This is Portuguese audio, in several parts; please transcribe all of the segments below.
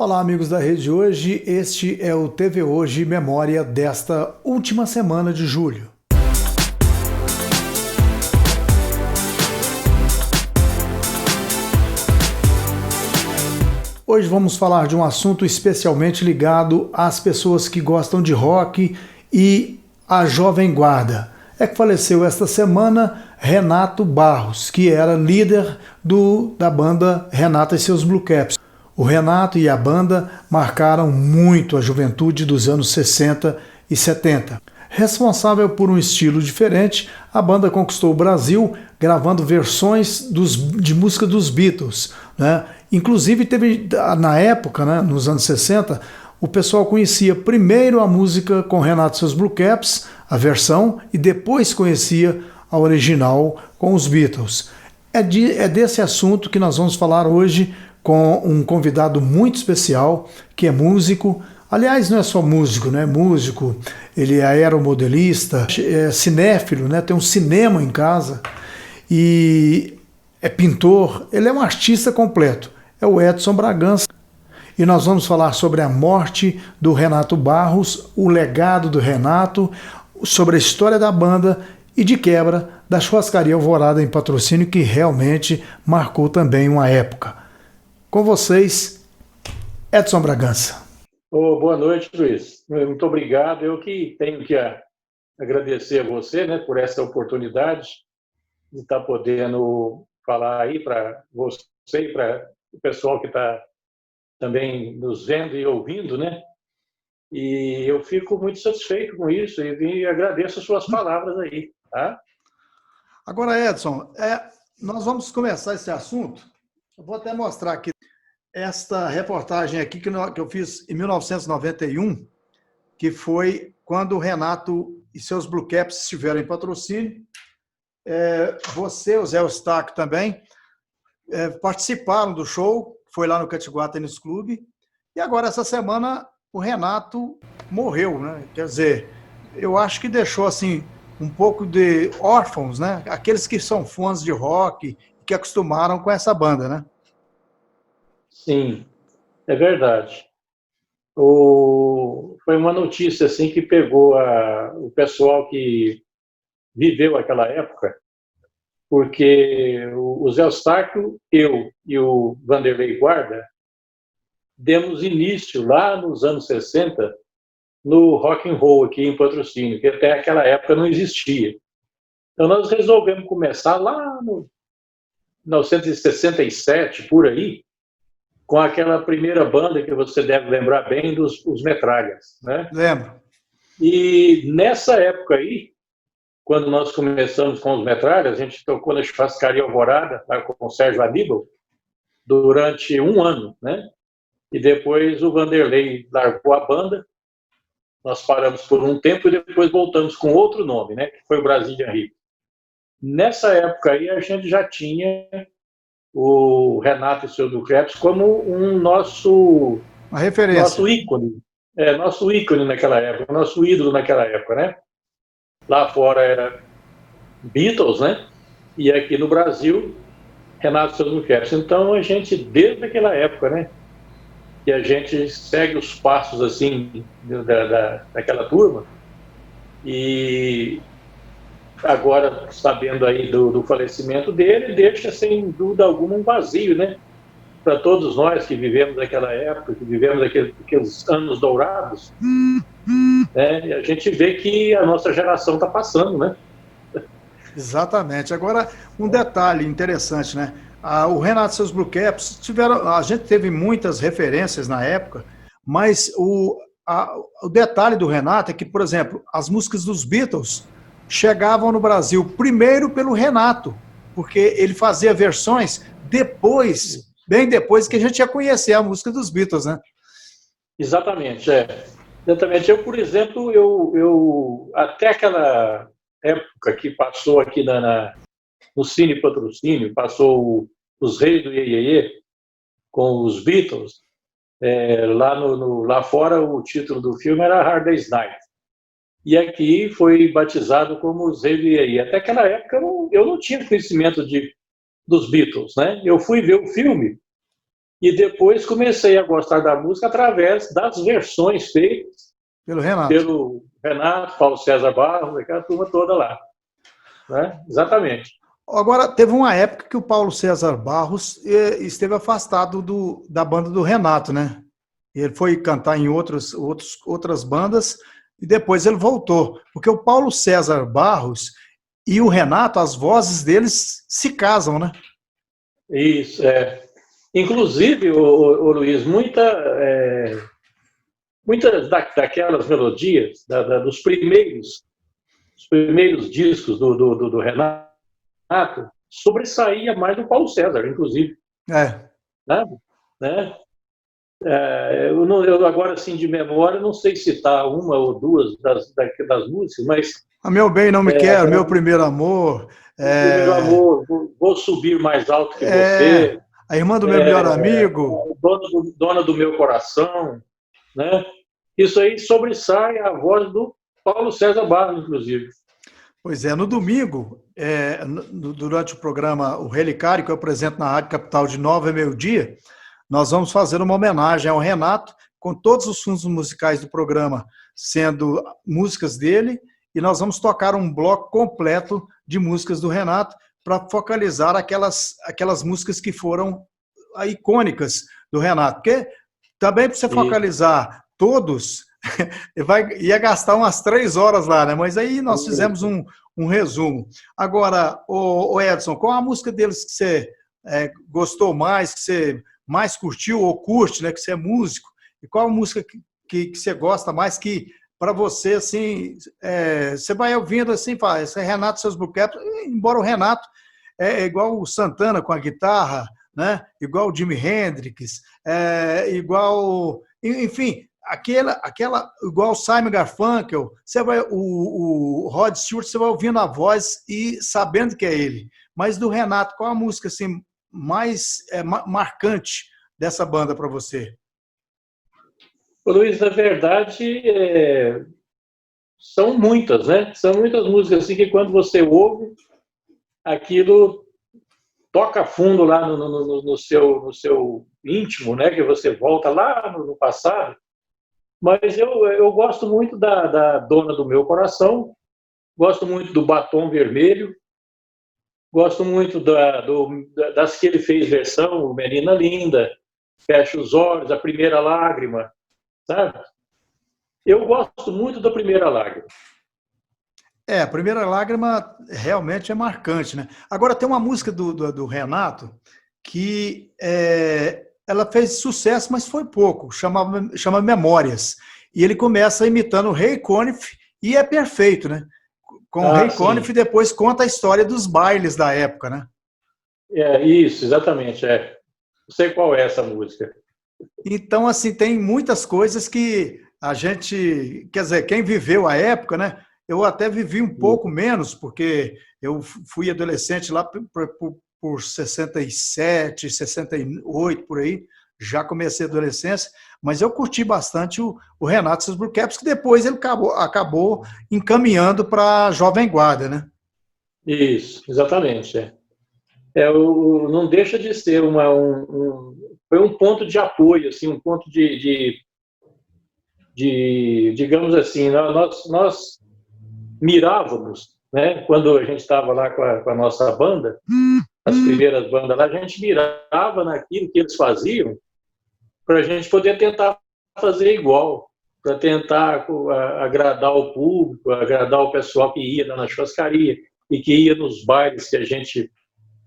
Olá, amigos da Rede Hoje. Este é o TV Hoje Memória desta última semana de julho. Hoje vamos falar de um assunto especialmente ligado às pessoas que gostam de rock e à Jovem Guarda. É que faleceu esta semana Renato Barros, que era líder da banda Renato e seus Blue Caps. O Renato e a banda marcaram muito a juventude dos anos 60 e 70. Responsável por um estilo diferente, a banda conquistou o Brasil gravando versões de música dos Beatles, né? Inclusive teve, na época, né, nos anos 60, o pessoal conhecia primeiro a música com Renato e seus Blue Caps, a versão, e depois conhecia a original com os Beatles. É desse assunto que nós vamos falar hoje com um convidado muito especial, que é músico. Aliás, não é só músico, né? Músico, ele é aeromodelista, é cinéfilo, né? Tem um cinema em casa e é pintor. Ele é um artista completo. É o Edson Bragança. E nós vamos falar sobre a morte do Renato Barros, o legado do Renato, sobre a história da banda e, de quebra, da churrascaria Alvorada em Patrocínio, que realmente marcou também uma época. Com vocês, Edson Bragança. Boa noite, Luiz. Muito obrigado. Eu que tenho que agradecer a você, né, por essa oportunidade de estar podendo falar aí para você e para o pessoal que está também nos vendo e ouvindo, né? E eu fico muito satisfeito com isso e agradeço as suas palavras aí, tá? Agora, Edson, nós vamos começar esse assunto. Eu vou até mostrar aqui esta reportagem aqui que eu fiz em 1991, que foi quando o Renato e seus Blue Caps estiveram em Patrocínio. Você, o Zé Eustáquio também, participaram do show, foi lá no Catiguá Tênis Clube, e agora essa semana o Renato morreu, né? Quer dizer, eu acho que deixou assim um pouco de órfãos, né? Aqueles que são fãs de rock, que acostumaram com essa banda, né? Sim, é verdade. Foi uma notícia assim que pegou o pessoal que viveu aquela época, porque o Zé Eustáquio, eu e o Vanderlei Guarda demos início lá nos anos 60 no rock and roll aqui em Patrocínio, que até aquela época não existia. Então nós resolvemos começar lá no 1967, por aí, com aquela primeira banda que você deve lembrar bem, os Metralhas, né? Lembro. E nessa época aí, quando nós começamos com os Metralhas, a gente tocou na churrascaria Alvorada, lá com o Sérgio Aníbal, durante um ano, né? E depois o Vanderlei largou a banda, nós paramos por um tempo e depois voltamos com outro nome, né? Que foi o Brasília Rio. Nessa época aí, a gente já tinha o Renato e seu Blue Caps como uma referência, nosso ícone naquela época, nosso ídolo naquela época, né? Lá fora era Beatles, né? E aqui no Brasil, Renato e seus Blue Caps. Então a gente, desde aquela época, né? Que a gente segue os passos assim daquela turma e agora, sabendo aí do falecimento dele, deixa sem dúvida alguma um vazio, né? Para todos nós que vivemos naquela época, que vivemos aqueles anos dourados, né? E a gente vê que a nossa geração está passando, né? Exatamente. Agora, um detalhe interessante, né? O Renato e seus Blue Caps a gente teve muitas referências na época, mas o detalhe do Renato é que, por exemplo, as músicas dos Beatles chegavam no Brasil primeiro pelo Renato, porque ele fazia versões bem depois que a gente ia conhecer a música dos Beatles, né? Exatamente, Exatamente. Eu, por exemplo, eu até aquela época que passou aqui no Cine Patrocínio, passou os Reis do Iê Iê Iê com os Beatles, lá fora o título do filme era Hard Day's Night. E aqui foi batizado como os Reis do Iê Iê Iê. Até aquela época eu não tinha conhecimento dos Beatles, né? Eu fui ver o filme E depois comecei a gostar da música através das versões feitas pelo Renato, Paulo César Barros, aquela turma toda lá. Né? Exatamente. Agora, teve uma época que o Paulo César Barros esteve afastado da banda do Renato, né? Ele foi cantar em outras bandas e depois ele voltou. Porque o Paulo César Barros e o Renato, as vozes deles se casam, né? Isso, é. Inclusive, Luiz, muitas daquelas melodias, dos primeiros discos do Renato, sobressaía mais do Paulo César, inclusive. Né? Eu agora, assim, de memória, não sei citar uma ou duas das músicas, mas... A Meu Bem Não Me Quer, Meu Primeiro Amor... Primeiro Amor, Vou Subir Mais Alto Que Você... A Irmã do Meu Melhor Amigo... Dona do Meu Coração, né? Isso aí sobressai a voz do Paulo César Barros, inclusive. Pois é, no domingo, durante o programa O Relicário, que eu apresento na Rádio Capital de 9 a meio-dia, nós vamos fazer uma homenagem ao Renato, com todos os fundos musicais do programa sendo músicas dele, e nós vamos tocar um bloco completo de músicas do Renato para focalizar aquelas músicas que foram icônicas do Renato. Porque também para você focalizar todos, ia gastar umas 3 horas lá, né? Mas aí nós fizemos um resumo. Agora, o Edson, qual a música deles que você gostou mais, que você mais curtiu ou curte, né? Que você é músico, e qual a música que você gosta mais, que para você, assim, você vai ouvindo assim, fala, esse é Renato Seus Blue Caps, embora o Renato é igual o Santana com a guitarra, né? Igual o Jimi Hendrix, igual, enfim, igual o Simon Garfunkel, você vai, o Rod Stewart, você vai ouvindo a voz e sabendo que é ele. Mas do Renato, qual a música assim mais marcante dessa banda para você? Luiz, na verdade, são muitas, né? São muitas músicas assim que quando você ouve, aquilo toca fundo lá no seu íntimo, né? Que você volta lá no passado. Mas eu gosto muito da Dona do Meu Coração, gosto muito do Batom Vermelho, gosto muito das que ele fez versão, Menina Linda, Fecha os Olhos, A Primeira Lágrima, sabe? Eu gosto muito da Primeira Lágrima. A Primeira Lágrima realmente é marcante, né? Agora tem uma música do Renato que ela fez sucesso, mas foi pouco, chama Memórias. E ele começa imitando o Ray Conniff e é perfeito, né? Com o Ray Conniff, depois conta a história dos bailes da época, né? Isso, exatamente. Não sei qual é essa música. Então, assim, tem muitas coisas que a gente... Quer dizer, quem viveu a época, né? Eu até vivi um pouco menos, porque eu fui adolescente lá por 67, 68, por aí. Já comecei a adolescência, mas eu curti bastante o Renato Seus Blue Caps, que depois ele acabou encaminhando para a Jovem Guarda, né? Isso, exatamente. Não deixa de ser foi um ponto de apoio, assim, um ponto de digamos assim, nós mirávamos, né? Quando a gente estava lá com a nossa banda, as primeiras bandas lá, a gente mirava naquilo que eles faziam para a gente poder tentar fazer igual, para tentar agradar o público, agradar o pessoal que ia na churrascaria e que ia nos bailes que a gente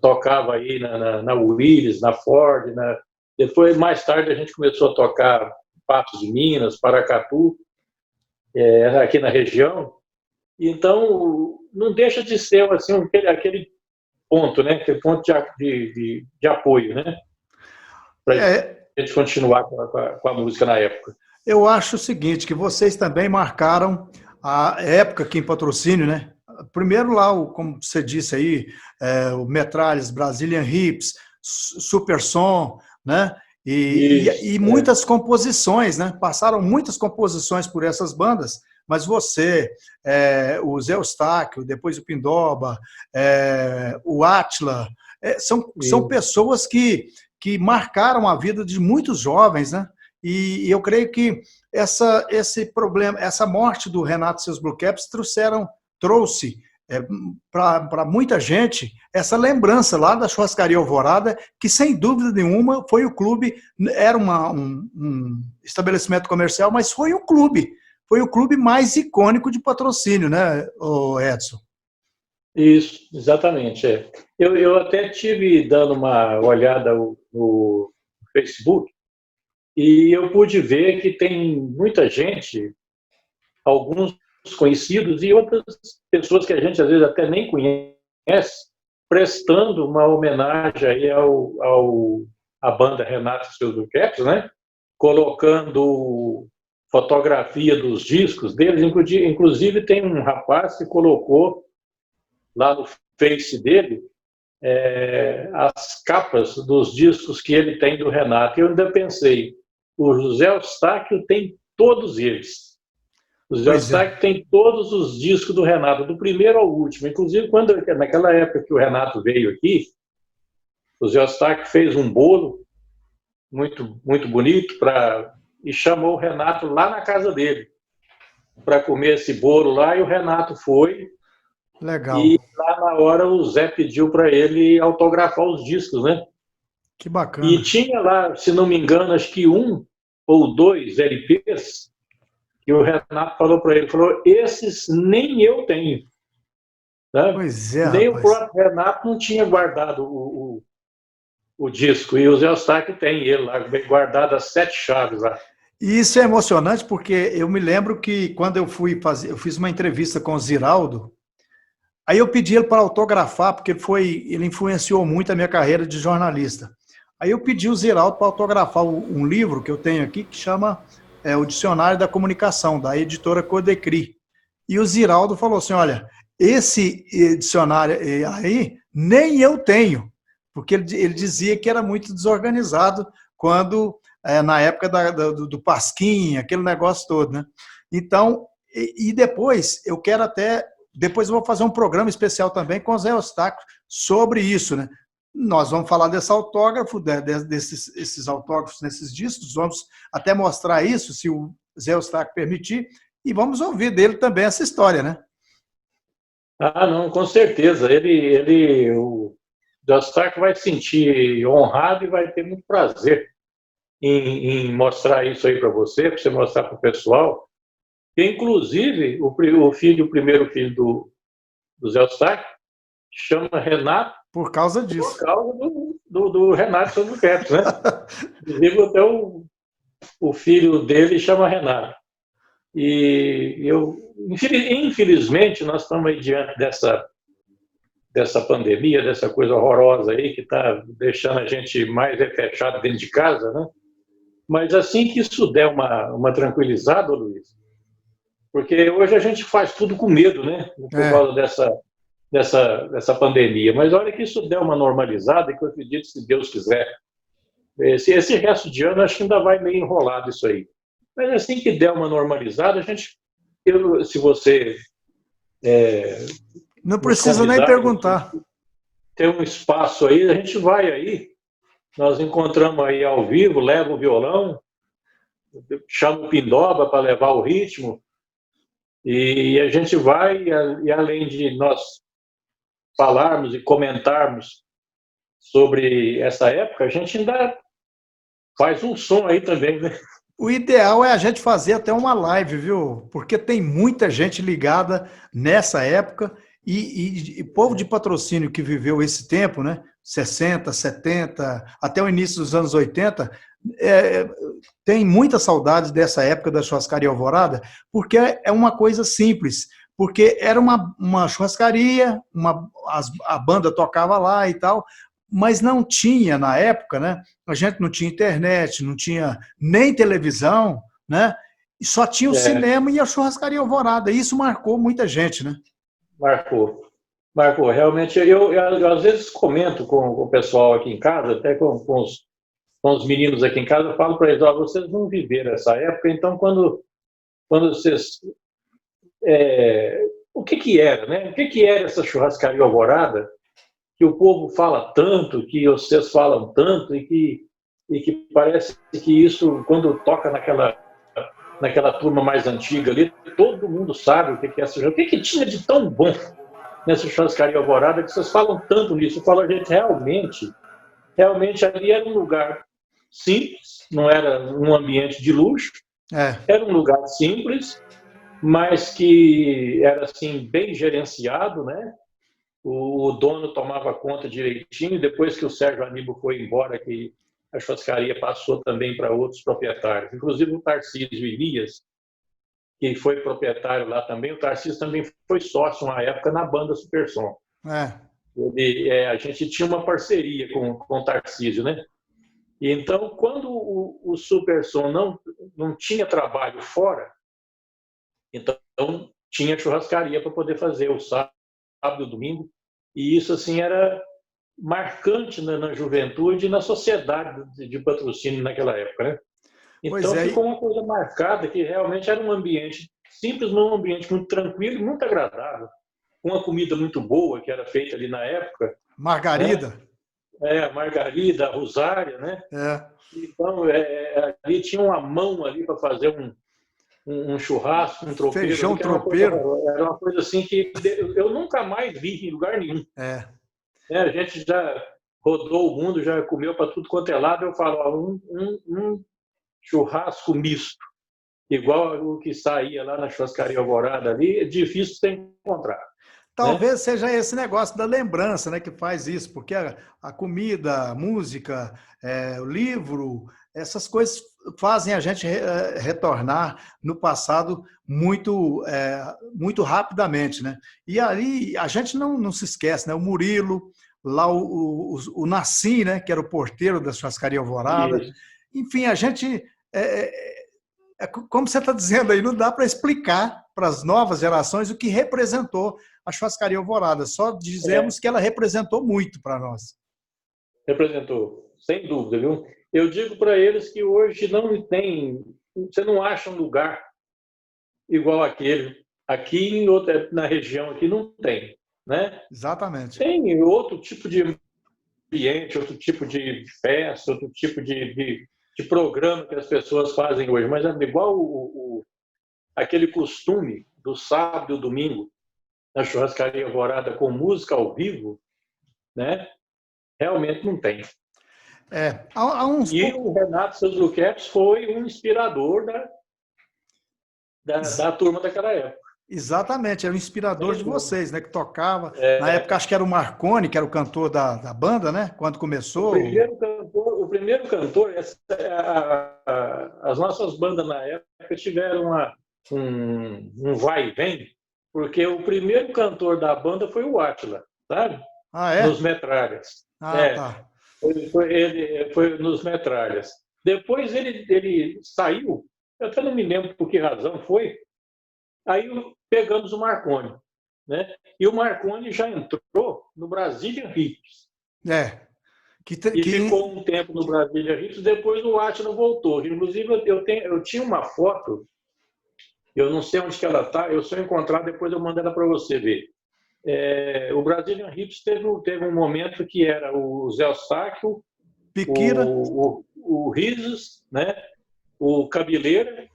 tocava aí na Willis, na Ford. Depois, mais tarde, a gente começou a tocar Patos de Minas, Paracatu, aqui na região. Então, não deixa de ser assim, aquele ponto, né? Aquele ponto de apoio, né? Para a gente continuar com a música na época. Eu acho o seguinte, que vocês também marcaram a época aqui em Patrocínio, né? Primeiro lá, como você disse aí, o Metralhas, Brazilian Hips, Super Som, né? E muitas composições, né? Passaram muitas composições por essas bandas, mas você, o Zé Eustáquio, depois o Pindoba, o Átila, são pessoas que que marcaram a vida de muitos jovens, né? E eu creio que esse problema, essa morte do Renato e seus Blue Caps trouxe para muita gente essa lembrança lá da Churrascaria Alvorada, que sem dúvida nenhuma foi o clube, era um estabelecimento comercial, mas foi o clube mais icônico de Patrocínio, né, Edson? Isso, exatamente. Eu até tive dando uma olhada no Facebook e eu pude ver que tem muita gente, alguns conhecidos e outras pessoas que a gente às vezes até nem conhece, prestando uma homenagem aí à banda Renato e seus Blue Caps, né? Colocando fotografia dos discos deles, inclusive tem um rapaz que colocou lá no Face dele as capas dos discos que ele tem do Renato. Eu ainda pensei, o José Eustáquio tem todos eles. O José Eustáquio tem todos os discos do Renato, do primeiro ao último. Inclusive, naquela época que o Renato veio aqui, o José Eustáquio fez um bolo muito, muito bonito e chamou o Renato lá na casa dele para comer esse bolo lá, e o Renato foi. Legal. E lá na hora o Zé pediu para ele autografar os discos, né? Que bacana. E tinha lá, se não me engano, acho que 1 ou 2 LPs que o Renato falou para ele, esses nem eu tenho. Né? Pois é, nem rapaz. O próprio Renato não tinha guardado o disco, e o Zé Eustáquio tem ele lá, guardado as 7 chaves lá. E isso é emocionante porque eu me lembro que quando eu fiz uma entrevista com o Ziraldo, aí eu pedi ele para autografar, porque ele influenciou muito a minha carreira de jornalista. Aí eu pedi o Ziraldo para autografar um livro que eu tenho aqui, que chama o Dicionário da Comunicação, da editora Codecri. E o Ziraldo falou assim, olha, esse dicionário aí, nem eu tenho, porque ele dizia que era muito desorganizado quando, na época do Pasquim, aquele negócio todo, né? Então, e depois, depois eu vou fazer um programa especial também com o Zé Eustáquio sobre isso, né? Nós vamos falar desse autógrafo, desses autógrafos nesses discos, vamos até mostrar isso, se o Zé Eustáquio permitir, e vamos ouvir dele também essa história, né? Ah, não, com certeza. O Zé Eustáquio vai se sentir honrado e vai ter muito prazer em mostrar isso aí para você mostrar para o pessoal. E, inclusive, o primeiro filho do Zé Eustáquio chama Renato por causa disso. Por causa do Renato Blue Caps, né? Inclusive, até o filho dele chama Renato. E infelizmente, nós estamos aí diante dessa pandemia, dessa coisa horrorosa aí que está deixando a gente mais fechado dentro de casa, né? Mas assim que isso der uma tranquilizada, Luiz, porque hoje a gente faz tudo com medo, né? Por causa dessa pandemia. Mas olha que isso der uma normalizada, que eu acredito, se Deus quiser, esse resto de ano acho que ainda vai meio enrolado isso aí. Mas assim que der uma normalizada, se você não precisa nem perguntar. Tem um espaço aí, a gente vai aí, nós encontramos aí ao vivo, leva o violão, chama o Pindoba para levar o ritmo, e a gente vai, e além de nós falarmos e comentarmos sobre essa época, a gente ainda faz um som aí também, né? O ideal é a gente fazer até uma live, viu? Porque tem muita gente ligada nessa época e povo de Patrocínio que viveu esse tempo, né? 60, 70, até o início dos anos 80, tem muita saudade dessa época da Churrascaria Alvorada, porque é uma coisa simples, porque era uma churrascaria, a banda tocava lá e tal, mas não tinha, na época, né? A gente não tinha internet, não tinha nem televisão, né? E só tinha o cinema e a Churrascaria Alvorada. E isso marcou muita gente, né? Marcou. Realmente, eu às vezes comento com o pessoal aqui em casa, até com os meninos aqui em casa, eu falo para eles, vocês não viveram essa época, então quando vocês... o que era, né? O que era essa Churrascaria Alvorada? que o povo fala tanto, que vocês falam tanto, e que parece que isso, quando toca naquela turma mais antiga ali, todo mundo sabe o que é essa churrascaria. O que tinha de tão bom nessa churrascaria Alvorada que vocês falam tanto nisso? Eu falo, gente, realmente ali era um lugar simples, não era um ambiente de luxo, era um lugar simples, mas que era assim bem gerenciado, né? O dono tomava conta direitinho. Depois que o Sérgio Aníbal foi embora, que a churrascaria passou também para outros proprietários, inclusive o Tarcísio Elias, que foi proprietário lá também. O Tarcísio também foi sócio uma época na banda Supersom. A gente tinha uma parceria com o Tarcísio, né? E então, quando o Supersom não tinha trabalho fora, então tinha churrascaria para poder fazer o sábado e o domingo, e isso assim era marcante na juventude e na sociedade de Patrocínio naquela época, né? Então ficou uma coisa marcada, que realmente era um ambiente simples, mas um ambiente muito tranquilo e muito agradável, com uma comida muito boa que era feita ali na época. Margarida. Né? A Margarida, a Rosária, né? Então ali tinha uma mão ali para fazer um churrasco, um tropeiro. Feijão tropeiro. Era uma coisa assim que eu nunca mais vi em lugar nenhum. A gente já rodou o mundo, já comeu para tudo quanto é lado. Eu falo, um churrasco misto, igual o que saía lá na churrascaria Alvorada ali, é difícil de encontrar. Talvez seja esse negócio da lembrança, né, que faz isso, porque a comida, a música, o livro, essas coisas fazem a gente retornar no passado muito rapidamente, né? E aí a gente não se esquece, né? O Murilo, lá o Nassim, né, que era o porteiro da churrascaria Alvorada. Isso. Enfim, a gente... como você está dizendo aí, não dá para explicar para as novas gerações o que representou a churrascaria Alvorada. Só dizemos que ela representou muito para nós. Representou, sem dúvida, viu? Eu digo para eles que hoje você não acha um lugar igual aquele. Aqui na região aqui não tem, né? Exatamente. Tem outro tipo de ambiente, outro tipo de festa, outro tipo de programa que as pessoas fazem hoje, mas é igual aquele costume do sábado e do domingo na churrascaria Alvorada com música ao vivo, né? Realmente não tem. O Renato Sanzuqueps foi um inspirador da turma daquela época. Exatamente, era o inspirador de vocês, né? Que tocava. Na época, acho que era o Marconi, que era o cantor da banda, né? Quando começou. O primeiro cantor, as nossas bandas na época tiveram um vai e vem, porque o primeiro cantor da banda foi o Átila, sabe? Nos Metralhas. Tá. Foi nos Metralhas. Depois ele saiu, eu até não me lembro por que razão foi. Aí pegamos o Marconi, né? E o Marconi já entrou no Brazilian Hits. E ficou um tempo no Brazilian Hits, depois o Átila voltou. Inclusive, eu tinha uma foto, eu não sei onde que ela está, eu só encontrar, depois eu mando ela para você ver. O Brazilian Hits teve um momento que era o Zé Eustáquio, Piquira, o Rizos, né? O Cabeleira,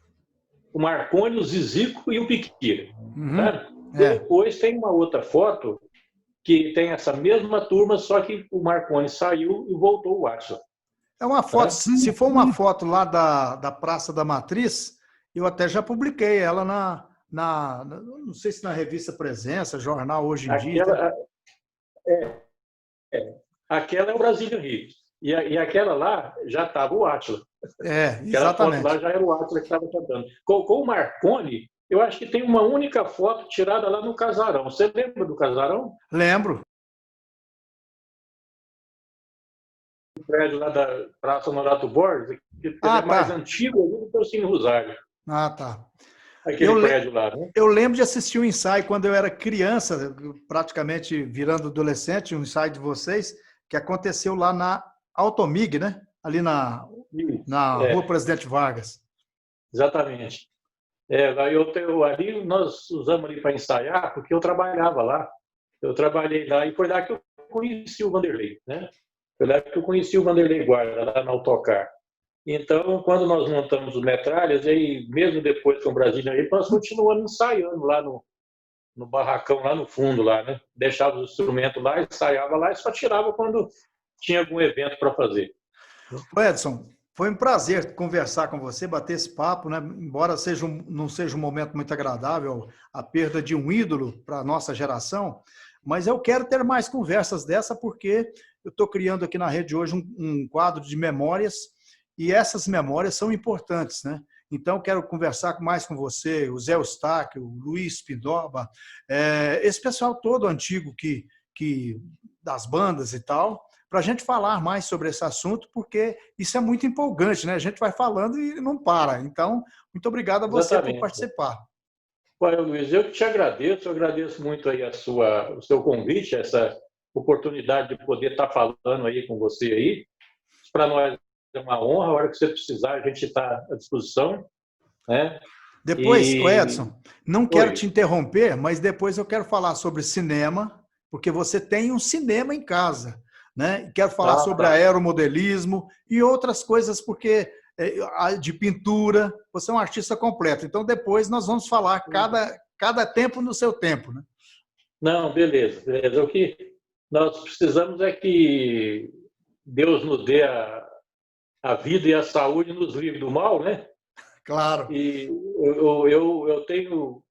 o Marconi, o Zizico e o Piquira. Depois tem uma outra foto que tem essa mesma turma, só que o Marconi saiu e voltou o Átila. É uma foto, se for uma foto lá da Praça da Matriz, eu até já publiquei ela não sei se na revista Presença, jornal Hoje em Dia. Aquela é o Brazilian Hits. E aquela lá já estava o Átila. Aquela exatamente. foto lá já era o Átila que estava cantando. Com o Marconi, eu acho que tem uma única foto tirada lá no Casarão. Você lembra do Casarão? Lembro. O prédio lá da Praça Honorato Borges, que é mais antigo do que o Cine Rosário. Tá. Aquele prédio lá, né? Eu lembro de assistir um ensaio quando eu era criança, praticamente virando adolescente, um ensaio de vocês, que aconteceu lá na Automig, né? Ali na Rua Presidente Vargas. Exatamente. Ali nós usamos ali para ensaiar, porque eu trabalhava lá. Eu trabalhei lá e foi lá que eu conheci o Vanderlei, né? Foi lá que eu conheci o Vanderlei Guarda, lá na Autocar. Então, quando nós montamos o Metralhas, aí, mesmo depois com o Brasília, aí, nós continuamos ensaiando lá no barracão, lá no fundo, lá, né? Deixava os instrumentos lá, ensaiava lá e só tirava quando tinha algum evento para fazer. Edson, foi um prazer conversar com você, bater esse papo, né? Embora não seja um momento muito agradável, a perda de um ídolo para a nossa geração, mas eu quero ter mais conversas dessa porque eu estou criando aqui na rede hoje um quadro de memórias e essas memórias são importantes, né? Então, quero conversar mais com você, o Zé Eustáquio, o Luiz Pindoba, esse pessoal todo antigo das bandas e tal, para a gente falar mais sobre esse assunto, porque isso é muito empolgante, né? A gente vai falando e não para. Então, muito obrigado a você por participar. Olha, Luiz, eu te agradeço, muito aí o seu convite, essa oportunidade de poder estar falando aí com você aí. Para nós é uma honra, a hora que você precisar, a gente está à disposição, né? Depois, Edson, não quero te interromper, mas depois eu quero falar sobre cinema, porque você tem um cinema em casa, né? Quero falar sobre aeromodelismo e outras coisas, porque de pintura, você é um artista completo. Então, depois nós vamos falar cada tempo no seu tempo, né? Não, beleza. O que nós precisamos é que Deus nos dê a vida e a saúde, nos livre do mal, né? Claro. E eu tenho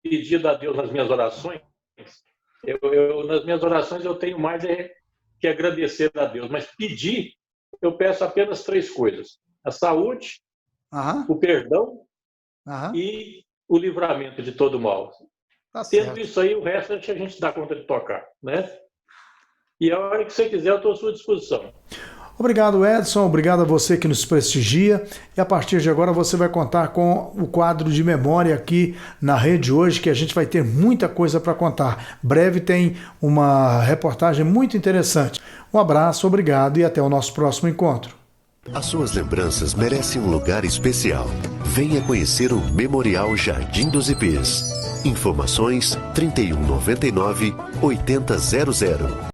pedido a Deus nas minhas orações. Nas minhas orações eu tenho mais que agradecer a Deus, mas pedir, eu peço apenas 3 coisas: a saúde, o perdão e o livramento de todo mal. Tá Tendo certo. isso aí, o resto a gente dá conta de tocar, né? E a hora que você quiser, eu estou à sua disposição. Obrigado, Edson. Obrigado a você que nos prestigia. E a partir de agora você vai contar com o quadro de memória aqui na rede hoje, que a gente vai ter muita coisa para contar. Breve tem uma reportagem muito interessante. Um abraço, obrigado e até o nosso próximo encontro. As suas lembranças merecem um lugar especial. Venha conhecer o Memorial Jardim dos Ipês. Informações 3199-8000.